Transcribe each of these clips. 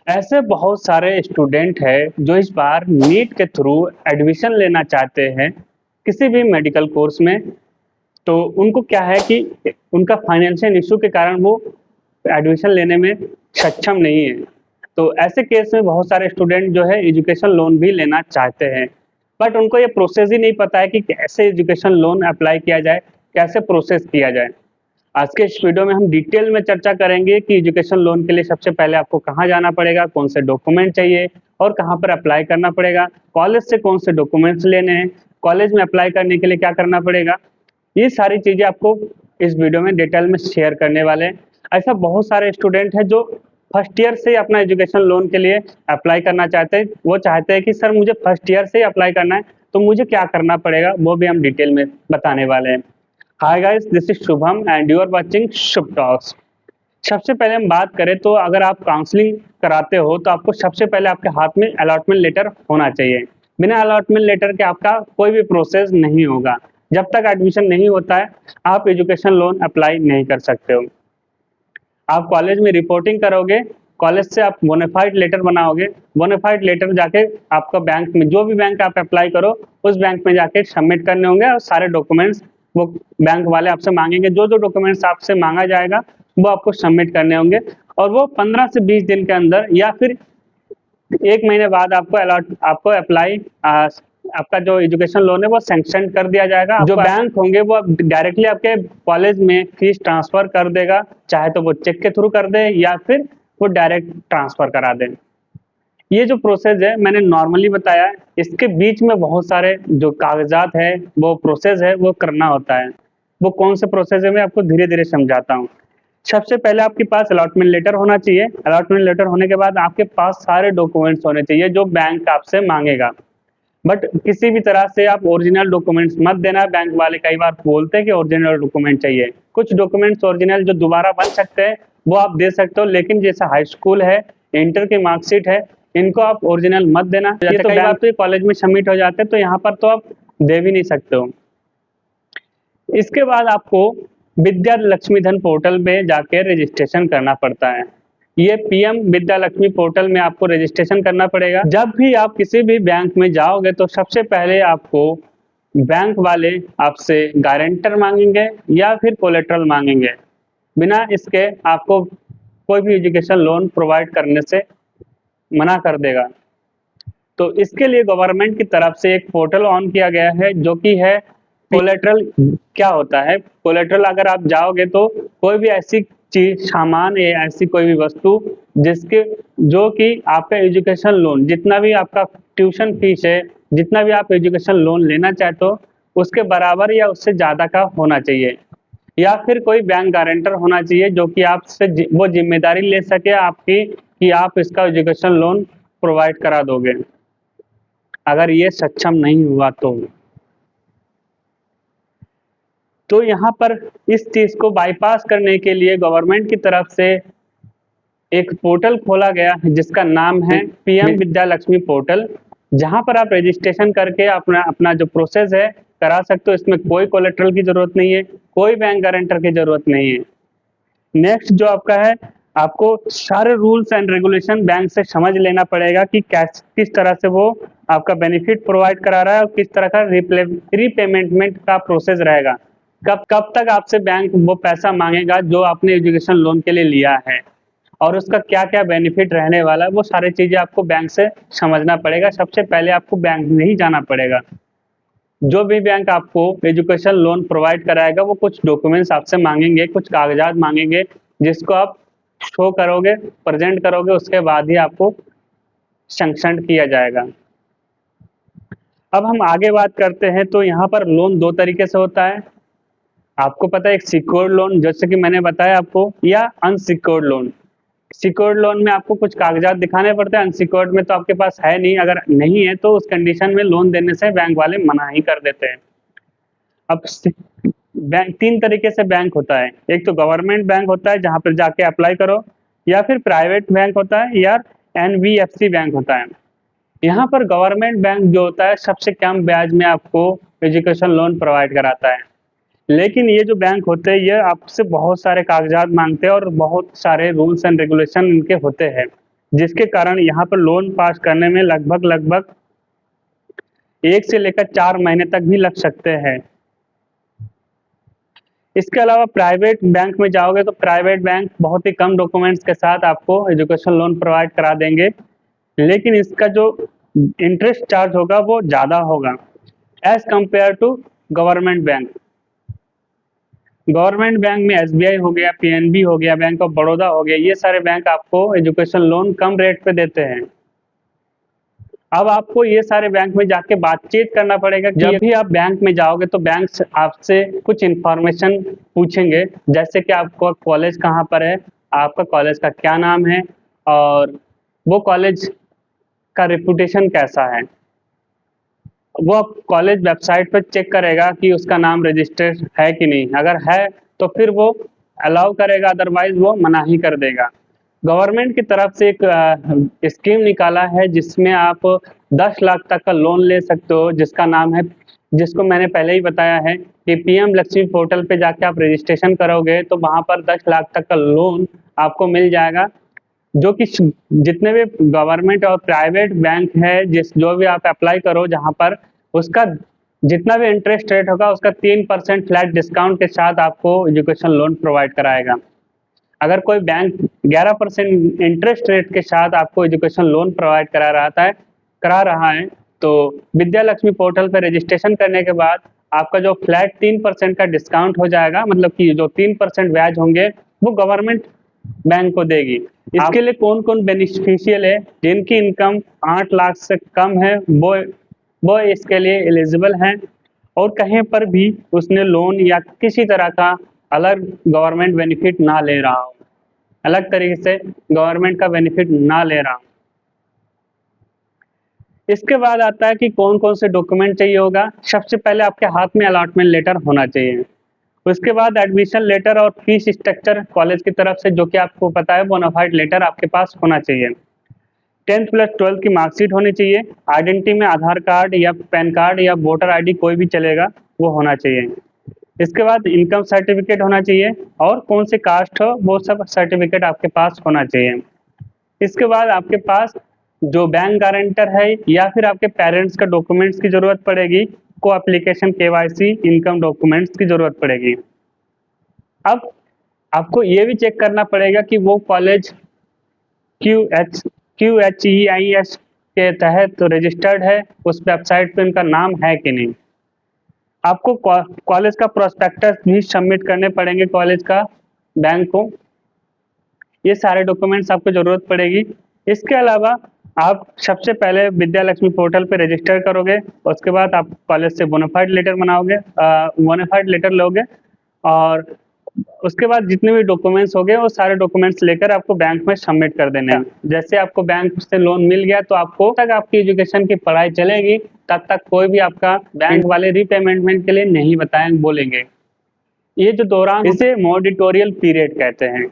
ऐसे बहुत सारे स्टूडेंट हैं जो इस बार नीट के थ्रू एडमिशन लेना चाहते हैं किसी भी मेडिकल कोर्स में। तो उनको क्या है कि उनका फाइनेंशियल इशू के कारण वो एडमिशन लेने में सक्षम नहीं है। तो ऐसे केस में बहुत सारे स्टूडेंट जो है एजुकेशन लोन भी लेना चाहते हैं, बट उनको ये प्रोसेस ही नहीं पता है कि कैसे एजुकेशन लोन अप्लाई किया जाए, कैसे प्रोसेस किया जाए। आज के इस वीडियो में हम डिटेल में चर्चा करेंगे कि एजुकेशन लोन के लिए सबसे पहले आपको कहाँ जाना पड़ेगा, कौन से डॉक्यूमेंट चाहिए और कहाँ पर अप्लाई करना पड़ेगा, कॉलेज से कौन से डॉक्यूमेंट्स लेने हैं, कॉलेज में अप्लाई करने के लिए क्या करना पड़ेगा। ये सारी चीज़ें आपको इस वीडियो में डिटेल में शेयर करने वाले हैं। ऐसा बहुत सारे स्टूडेंट हैं जो फर्स्ट ईयर से अपना एजुकेशन लोन के लिए अप्लाई करना चाहते हैं। वो चाहते हैं कि सर मुझे फर्स्ट ईयर से ही अप्लाई करना है, तो मुझे क्या करना पड़ेगा, वो भी हम डिटेल में बताने वाले हैं। Hi guys, this is Shubham and you are watching Shubh talks. सबसे पहले हम बात करें तो अगर आप काउंसलिंग कराते हो तो आपको सबसे पहले आपके हाथ में अलॉटमेंट लेटर होना चाहिए। बिना अलॉटमेंट लेटर के आपका कोई भी प्रोसेस नहीं होगा। जब तक एडमिशन नहीं होता है आप एजुकेशन लोन अप्लाई नहीं कर सकते हो। आप कॉलेज में रिपोर्टिंग करोगे, कॉलेज से आप बोनाफाइड लेटर बनाओगे, बोनाफाइड लेटर जाके आपका बैंक में, जो भी बैंक आप अप्लाई करो उस बैंक में जाके सबमिट करने होंगे और सारे डॉक्यूमेंट्स वो बैंक वाले आपसे मांगेंगे। जो जो डॉक्यूमेंट्स आपसे मांगा जाएगा वो आपको सबमिट करने होंगे और वो 15 से 20 दिन के अंदर या फिर 1 महीने बाद आपको अप्लाई आपका जो एजुकेशन लोन है वो सैंक्शन कर दिया जाएगा। जो बैंक होंगे वो डायरेक्टली आपके कॉलेज में फीस ट्रांसफर कर देगा, चाहे तो वो चेक के थ्रू कर दे या फिर वो डायरेक्ट ट्रांसफर करा दें। ये जो प्रोसेस है मैंने नॉर्मली बताया, इसके बीच में बहुत सारे जो कागजात है वो प्रोसेस है वो करना होता है। वो कौन से प्रोसेस है मैं आपको धीरे धीरे समझाता हूँ। सबसे पहले आपके पास अलॉटमेंट लेटर होना चाहिए। अलॉटमेंट लेटर होने के बाद आपके पास सारे डॉक्यूमेंट्स होने चाहिए जो बैंक आपसे मांगेगा। बट किसी भी तरह से आप ओरिजिनल डॉक्यूमेंट्स मत देना। बैंक वाले कई बार बोलते हैं कि ओरिजिनल डॉक्यूमेंट चाहिए। कुछ डॉक्यूमेंट्स ओरिजिनल जो दोबारा बन सकते हैं वो आप दे सकते हो, लेकिन जैसे हाई स्कूल है, इंटर की मार्कशीट है, इनको आप ओरिजिनल मत देना। ये तो कई बार तो कॉलेज में सबमिट हो जाते हैं तो यहाँ पर तो आप दे भी नहीं सकते हो। इसके बाद आपको विद्या लक्ष्मी धन पोर्टल में जाके रजिस्ट्रेशन करना पड़ता है। ये पीएम विद्या लक्ष्मी पोर्टल में आपको रजिस्ट्रेशन करना पड़ेगा। जब भी आप किसी भी बैंक में जाओगे तो सबसे पहले आपको बैंक वाले आपसे गारंटर मांगेंगे या फिर कोलेट्रल मांगेंगे। बिना इसके आपको कोई भी एजुकेशन लोन प्रोवाइड करने से मना कर देगा। तो इसके लिए गवर्नमेंट की तरफ से एक पोर्टल ऑन किया गया है जो कि है कोलेट्रल। क्या होता है कोलेट्रल? अगर आप जाओगे तो कोई भी ऐसी चीज, सामान या ऐसी कोई भी वस्तु जिसके जो कि आपका एजुकेशन लोन, जितना भी आपका ट्यूशन फीस है, जितना भी आप एजुकेशन लोन लेना चाहते हो उसके बराबर या उससे ज़्यादा का होना चाहिए। या फिर कोई बैंक गारंटर होना चाहिए जो कि आपसे वो जिम्मेदारी ले सके आपकी कि आप इसका एजुकेशन लोन प्रोवाइड करा दोगे। अगर ये सक्षम नहीं हुआ तो यहाँ पर इस चीज को बाईपास करने के लिए गवर्नमेंट की तरफ से एक पोर्टल खोला गया है जिसका नाम है पीएम विद्या लक्ष्मी पोर्टल, जहाँ पर आप रजिस्ट्रेशन करके अपना अपना जो प्रोसेस है करा सकते हो। इसमें कोई कोलेट्रल की जरूरत नहीं है, कोई बैंक गारंटर की जरूरत नहीं है। नेक्स्ट जो आपका है, आपको सारे रूल्स एंड रेगुलेशन बैंक से समझ लेना पड़ेगा कि किस तरह से वो आपका बेनिफिट प्रोवाइड करा रहा है और किस तरह का रीपेमेंट का प्रोसेस रहेगा। कब कब तक आपसे बैंक वो पैसा मांगेगा जो आपने एजुकेशन लोन के लिए लिया है और उसका क्या क्या बेनिफिट रहने वाला है, वो सारी चीजें आपको बैंक से समझना पड़ेगा। सबसे पहले आपको बैंक में ही जाना पड़ेगा। जो भी बैंक आपको एजुकेशन लोन प्रोवाइड कराएगा वो कुछ डॉक्यूमेंट्स आपसे मांगेंगे, कुछ कागजात मांगेंगे जिसको आप शो करोगे, प्रेजेंट करोगे, उसके बाद ही आपको सैंक्शन किया जाएगा। अब हम आगे बात करते हैं तो यहाँ पर लोन दो तरीके से होता है। आपको पता है एक सिक्योर्ड लोन जैसे कि मैंने बताया आपको, या अनसिक्योर्ड लोन। सिक्योर्ड लोन में आपको कुछ कागजात दिखाने पड़ते हैं, अनसिक्योर्ड में तो आपके पास है नहीं। अगर नहीं है तो उस कंडीशन में लोन देने से बैंक वाले मना ही कर देते हैं। अब बैंक तीन तरीके से बैंक होता है। एक तो गवर्नमेंट बैंक होता है जहाँ पर जाके अप्लाई करो, या फिर प्राइवेट बैंक होता है, या एनबीएफसी बैंक होता है। यहाँ पर गवर्नमेंट बैंक जो होता है सबसे कम ब्याज में आपको एजुकेशन लोन प्रोवाइड कराता है। लेकिन ये जो बैंक होते हैं ये आपसे बहुत सारे कागजात मांगते हैं और बहुत सारे रूल्स एंड रेगुलेशन इनके होते हैं जिसके कारण यहाँ पर लोन पास करने में लगभग 1 से लेकर 4 महीने तक भी लग सकते हैं। इसके अलावा प्राइवेट बैंक में जाओगे तो प्राइवेट बैंक बहुत ही कम डॉक्यूमेंट्स के साथ आपको एजुकेशन लोन प्रोवाइड करा देंगे, लेकिन इसका जो इंटरेस्ट चार्ज होगा वो ज़्यादा होगा as compared to government bank. Government bank में एसबीआई हो गया, पीएनबी हो गया, बैंक ऑफ बड़ौदा हो गया, ये सारे बैंक आपको एजुकेशन लोन कम रेट पे देते हैं। अब आपको ये सारे बैंक में जाके बातचीत करना पड़ेगा। जब भी आप बैंक में जाओगे तो बैंक आपसे कुछ इन्फॉर्मेशन पूछेंगे, जैसे कि आपको कॉलेज कहाँ पर है, आपका कॉलेज का क्या नाम है और वो कॉलेज का रेपुटेशन कैसा है। वो कॉलेज वेबसाइट पर चेक करेगा कि उसका नाम रजिस्टर्ड है कि नहीं, अगर है तो फिर वो अलाउ करेगा, अदरवाइज वो मना ही कर देगा। गवर्नमेंट की तरफ से एक स्कीम निकाला है जिसमें आप 10 लाख तक का लोन ले सकते हो, जिसका नाम है, जिसको मैंने पहले ही बताया है कि पीएम लक्ष्मी पोर्टल पे जाके आप रजिस्ट्रेशन करोगे तो वहाँ पर 10 लाख तक का लोन आपको मिल जाएगा, जो कि जितने भी गवर्नमेंट और प्राइवेट बैंक है जो भी आप अप्लाई करो जहाँ पर, उसका जितना भी इंटरेस्ट रेट होगा उसका 3% फ्लैट डिस्काउंट के साथ आपको एजुकेशन लोन प्रोवाइड कराएगा। अगर कोई बैंक 11% इंटरेस्ट रेट के साथ आपको एजुकेशन लोन प्रोवाइड करा रहा है तो विद्या लक्ष्मी पोर्टल पर रजिस्ट्रेशन करने के बाद आपका जो फ्लैट 3% का डिस्काउंट हो जाएगा, मतलब कि जो 3% ब्याज होंगे वो गवर्नमेंट बैंक को देगी। इसके लिए कौन कौन बेनिफिशियल है, जिनकी इनकम 8 लाख से कम है वो इसके लिए एलिजिबल हैं और कहीं पर भी उसने लोन या किसी तरह का अलग गवर्नमेंट बेनिफिट ना ले रहा हो, अलग तरीके से गवर्नमेंट का बेनिफिट ना ले रहा हो। इसके बाद आता है कि कौन कौन से डॉक्यूमेंट चाहिए होगा। सबसे पहले आपके हाथ में अलॉटमेंट लेटर होना चाहिए, उसके बाद एडमिशन लेटर और फीस स्ट्रक्चर कॉलेज की तरफ से, जो कि आपको पता है, बोनाफाइड लेटर आपके पास होना चाहिए। 10th प्लस 12th की मार्कशीट होनी चाहिए। आइडेंटिटी में आधार कार्ड या पैन कार्ड या वोटर आईडी कोई भी चलेगा, वो होना चाहिए। इसके बाद इनकम सर्टिफिकेट होना चाहिए और कौन सी कास्ट हो वो सब सर्टिफिकेट आपके पास होना चाहिए। इसके बाद आपके पास जो बैंक गारंटर है या फिर आपके पेरेंट्स का डॉक्यूमेंट्स की जरूरत पड़ेगी, को एप्लीकेशन केवाईसी इनकम डॉक्यूमेंट्स की जरूरत पड़ेगी। अब आपको ये भी चेक करना पड़ेगा कि वो कॉलेज QHEIS के तहत रजिस्टर्ड है, उस वेबसाइट पे उनका नाम है कि नहीं। आपको कॉलेज का प्रोस्पेक्टस भी सबमिट करने पड़ेंगे कॉलेज का बैंक को। ये सारे डॉक्यूमेंट्स आपको जरूरत पड़ेगी। इसके अलावा आप सबसे पहले विद्या लक्ष्मी पोर्टल पे रजिस्टर करोगे, उसके बाद आप कॉलेज से बोनाफाइड लेटर बनाओगे, बोनाफाइड लेटर लोगे और उसके बाद जितने भी डॉक्यूमेंट्स हो गए वो सारे डॉक्यूमेंट्स लेकर आपको बैंक में सबमिट कर देने हैं। जैसे आपको बैंक से लोन मिल गया तो आपको तक आपकी एजुकेशन की पढ़ाई चलेगी, तब तक कोई भी आपका बैंक वाले रीपेमेंट के लिए नहीं बोलेंगे। ये जो दौरान, इसे मोडिटोरियल पीरियड कहते हैं।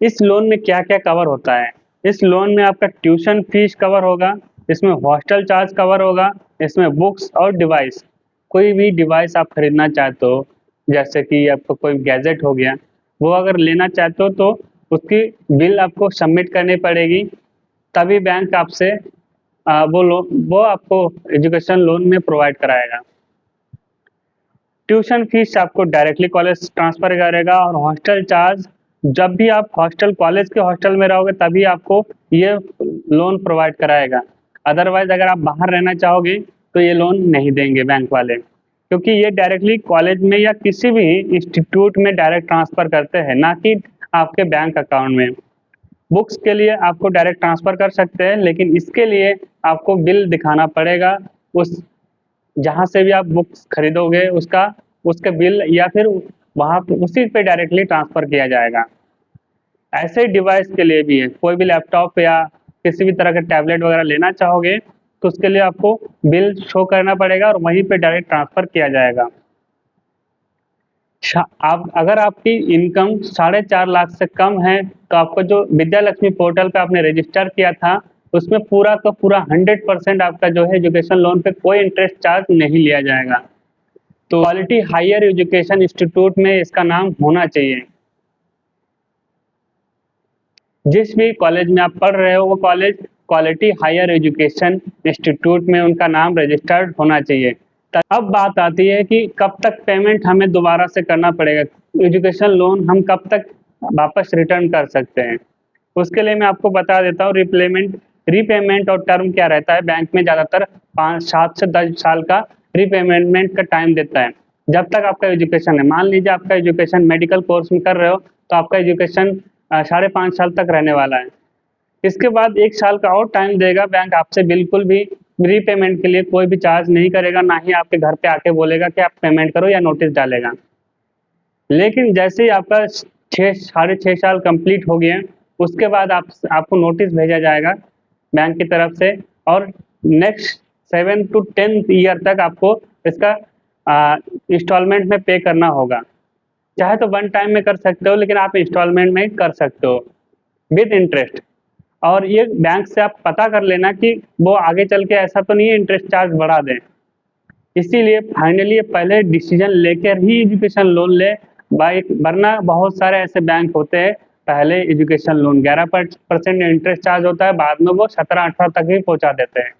इस लोन में क्या क्या कवर होता है? इस लोन में आपका ट्यूशन फीस कवर होगा, इसमें हॉस्टल चार्ज कवर होगा, इसमें बुक्स और डिवाइस, कोई भी डिवाइस आप खरीदना चाहते हो, जैसे कि आपको कोई गैजेट हो गया, वो अगर लेना चाहते हो तो उसकी बिल आपको सबमिट करनी पड़ेगी, तभी बैंक आपसे वो आपको एजुकेशन लोन में प्रोवाइड कराएगा। ट्यूशन फीस आपको डायरेक्टली कॉलेज ट्रांसफर करेगा और हॉस्टल चार्ज जब भी आप कॉलेज के हॉस्टल में रहोगे तभी आपको ये लोन प्रोवाइड कराएगा। अदरवाइज अगर आप बाहर रहना चाहोगे तो ये लोन नहीं देंगे बैंक वाले, क्योंकि ये डायरेक्टली कॉलेज में या किसी भी इंस्टीट्यूट में डायरेक्ट ट्रांसफ़र करते हैं, ना कि आपके बैंक अकाउंट में। बुक्स के लिए आपको डायरेक्ट ट्रांसफ़र कर सकते हैं, लेकिन इसके लिए आपको बिल दिखाना पड़ेगा, उस जहाँ से भी आप बुक्स खरीदोगे उसका बिल, या फिर वहाँ उसी पे डायरेक्टली ट्रांसफ़र किया जाएगा। ऐसे ही डिवाइस के लिए भी है, कोई भी लैपटॉप या किसी भी तरह का टैबलेट वगैरह लेना चाहोगे तो उसके लिए आपको बिल शो करना पड़ेगा और वहीं पे डायरेक्ट ट्रांसफ़र किया जाएगा। आप अगर आपकी इनकम 4.5 लाख से कम है तो आपको जो विद्या लक्ष्मी पोर्टल पे आपने रजिस्टर किया था उसमें पूरा का पूरा 100% आपका जो है एजुकेशन लोन पे कोई इंटरेस्ट चार्ज नहीं लिया जाएगा। तो क्वालिटी हायर एजुकेशन इंस्टीट्यूट में इसका नाम होना चाहिए। जिस भी कॉलेज में आप पढ़ रहे हो वो college quality higher education institute में उनका नाम रजिस्टर्ड होना चाहिए। अब बात आती है कि कब तक पेमेंट हमें दोबारा से करना पड़ेगा, एजुकेशन लोन हम कब तक वापस रिटर्न कर सकते हैं। उसके लिए मैं आपको बता देता हूँ रीपेमेंट और टर्म क्या रहता है। बैंक में ज़्यादातर 7 से 10 साल का रीपेमेंट का टाइम देता है जब तक आपका एजुकेशन है। मान लीजिए आपका एजुकेशन मेडिकल कोर्स में कर रहे हो तो आपका एजुकेशन 5.5 साल तक रहने वाला है। इसके बाद 1 साल का और टाइम देगा बैंक, आपसे बिल्कुल भी रीपेमेंट के लिए कोई भी चार्ज नहीं करेगा, ना ही आपके घर पे आके बोलेगा कि आप पेमेंट करो या नोटिस डालेगा। लेकिन जैसे ही आपका 6.5 साल कंप्लीट हो गए उसके बाद आपको नोटिस भेजा जाएगा बैंक की तरफ से, और नेक्स्ट 7 to 10 ईयर तक आपको इसका इंस्टॉलमेंट में पे करना होगा। चाहे तो 1 टाइम में कर सकते हो, लेकिन आप इंस्टॉलमेंट में कर सकते हो विद इंटरेस्ट। और ये बैंक से आप पता कर लेना कि वो आगे चल के ऐसा तो नहीं है इंटरेस्ट चार्ज बढ़ा दें। इसीलिए फाइनली पहले डिसीजन लेकर ही एजुकेशन लोन ले, वरना बहुत सारे ऐसे बैंक होते हैं पहले एजुकेशन लोन 11% इंटरेस्ट चार्ज होता है, बाद में वो 17-18 तक ही पहुंचा देते हैं।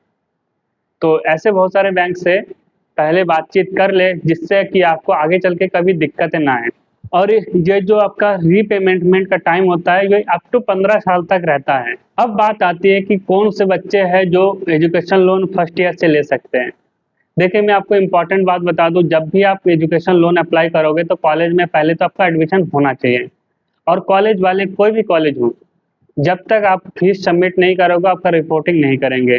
तो ऐसे बहुत सारे बैंक से पहले बातचीत कर ले जिससे कि आपको आगे चल के कभी दिक्कतें ना आए। और ये जो आपका रीपेमेंट का टाइम होता है ये अप टू 15 साल तक रहता है। अब बात आती है कि कौन से बच्चे हैं जो एजुकेशन लोन फर्स्ट ईयर से ले सकते हैं। देखिए मैं आपको इम्पॉर्टेंट बात बता दूं, जब भी आप एजुकेशन लोन अप्लाई करोगे तो कॉलेज में पहले तो आपका एडमिशन होना चाहिए। और कॉलेज वाले कोई भी कॉलेज हो, जब तक आप फीस सबमिट नहीं करोगे आपका रिपोर्टिंग नहीं करेंगे।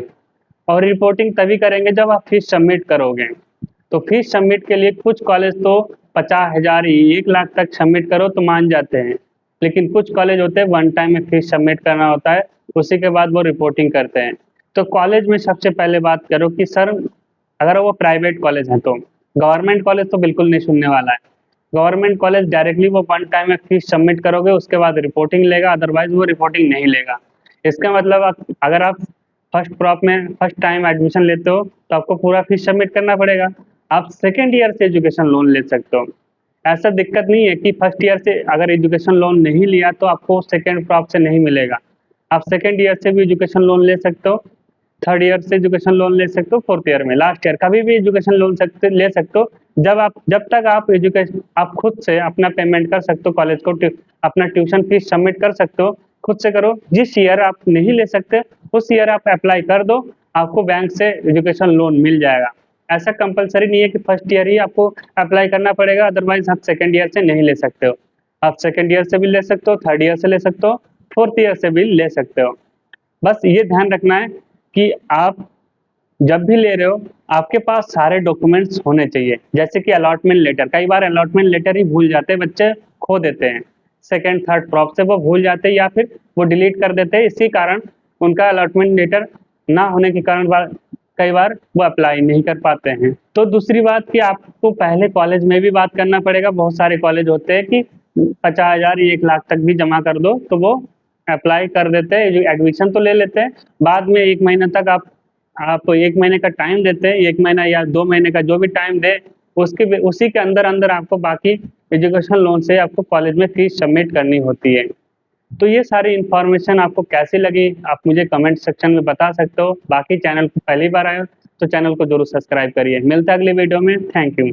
और रिपोर्टिंग तभी करेंगे जब आप फीस सबमिट करोगे। तो फीस सबमिट के लिए कुछ कॉलेज तो 50,000 1 लाख तक सबमिट करो तो मान जाते हैं, लेकिन कुछ कॉलेज होते हैं 1 टाइम में फीस सबमिट करना होता है, उसी के बाद वो रिपोर्टिंग करते हैं। तो कॉलेज में सबसे पहले बात करो कि सर अगर वो प्राइवेट कॉलेज हैं तो, गवर्नमेंट कॉलेज तो बिल्कुल नहीं सुनने वाला है। गवर्नमेंट कॉलेज डायरेक्टली वो 1 टाइम में फीस सबमिट करोगे उसके बाद रिपोर्टिंग लेगा, अदरवाइज वो रिपोर्टिंग नहीं लेगा। इसका मतलब अगर आप फर्स्ट टाइम एडमिशन लेते हो तो आपको पूरा फीस सबमिट करना पड़ेगा। आप सेकेंड ईयर से एजुकेशन लोन ले सकते हो। ऐसा दिक्कत नहीं है कि फर्स्ट ईयर से अगर एजुकेशन लोन नहीं लिया तो आपको सेकेंड क्रॉप से नहीं मिलेगा। आप सेकेंड ईयर से भी एजुकेशन लोन ले सकते हो, थर्ड ईयर से एजुकेशन लोन ले सकते हो, फोर्थ ईयर में लास्ट ईयर कभी भी एजुकेशन लोन ले सकते हो। जब तक आप खुद से अपना पेमेंट कर सकते हो, कॉलेज को अपना ट्यूशन फीस सबमिट कर सकते हो, खुद से करो। जिस ईयर आप नहीं ले सकते उस ईयर आप अप्लाई कर दो, आपको बैंक से एजुकेशन लोन मिल जाएगा। ऐसा कंपलसरी नहीं है कि फर्स्ट ईयर ही आपको अप्लाई करना पड़ेगा, अदरवाइज आप सेकेंड ईयर से नहीं ले सकते हो। आप सेकेंड ईयर से भी ले सकते हो, थर्ड ईयर से ले सकते हो, फोर्थ ईयर से भी ले सकते हो। बस ये ध्यान रखना है कि आप जब भी ले रहे हो आपके पास सारे डॉक्यूमेंट्स होने चाहिए, जैसे कि अलॉटमेंट लेटर। कई बार अलॉटमेंट लेटर ही भूल जाते हैं बच्चे, खो देते हैं सेकेंड थर्ड क्रॉप से, वो भूल जाते हैं या फिर वो डिलीट कर देते हैं। इसी कारण उनका अलॉटमेंट लेटर ना होने के कारण कई बार वो अप्लाई नहीं कर पाते हैं। तो दूसरी बात कि आपको पहले कॉलेज में भी बात करना पड़ेगा। बहुत सारे कॉलेज होते हैं कि 50,000 1 लाख तक भी जमा कर दो तो वो अप्लाई कर देते हैं, एडमिशन तो ले लेते हैं। बाद में 1 महीने तक आप 1 महीने का टाइम देते हैं, 1 महीना या 2 महीने का जो भी टाइम दे उसी के अंदर अंदर आपको बाकी एजुकेशन लोन से आपको कॉलेज में फीस सबमिट करनी होती है। तो ये सारी इन्फॉर्मेशन आपको कैसी लगी आप मुझे कमेंट सेक्शन में बता सकते हो। बाकी चैनल को पहली बार आए हो तो चैनल को जरूर सब्सक्राइब करिए। मिलते हैं अगली वीडियो में। Thank you.